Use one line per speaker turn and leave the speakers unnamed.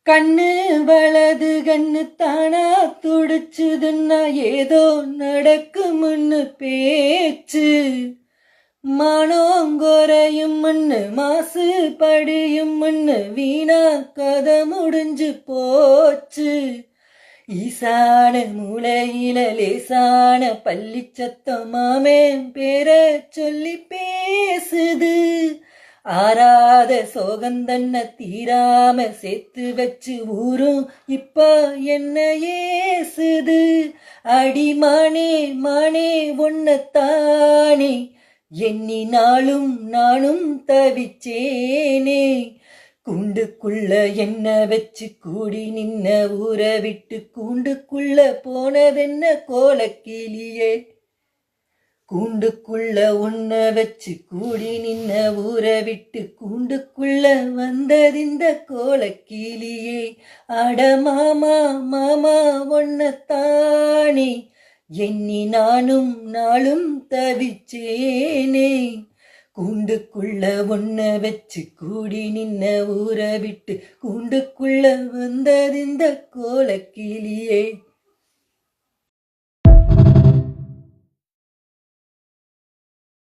கண்ணு வலது கண்ணு தானா துடிச்சுதுன்னா ஏதோ நடக்கும்னு பேச்சு. மானோங்குறையும் மண்ணு மாசு படியும் மண்ணு வீணா கதை முடிஞ்சு போச்சு. ஈசான மூளையில லேசான பள்ளி சத்தம் மாமேன் பேர சொல்லி பேசுது. ஆறாத சோகந்தன்ன தீராம சேர்த்து வச்சு ஊரும் இப்ப என்ன ஏசுது. அடிமானே மானே ஒன்னத்தானே எண்ணி நானும் தவிச்சேனே. கூண்டுக்குள்ள என்ன வச்சு கூடி நின்ன ஊரை விட்டு கூண்டுக்குள்ள போனதென்ன கோலக்கிளியே. கூண்டுக்குள்ள ஒன்ன வச்சு கூடி நின்ன ஊரை விட்டு கூண்டுக்குள்ள வந்ததிந்த கோலக்கிளியே. அட மாமா மாமா ஒன்னத்தானே எண்ணி நானும் தவிச்சேனே. கூண்டுக்குள்ள ஒன்ன வச்சு கூடி நின்ன ஊரை விட்டு கூண்டுக்குள்ள வந்ததிந்த கோலக்கிளியே.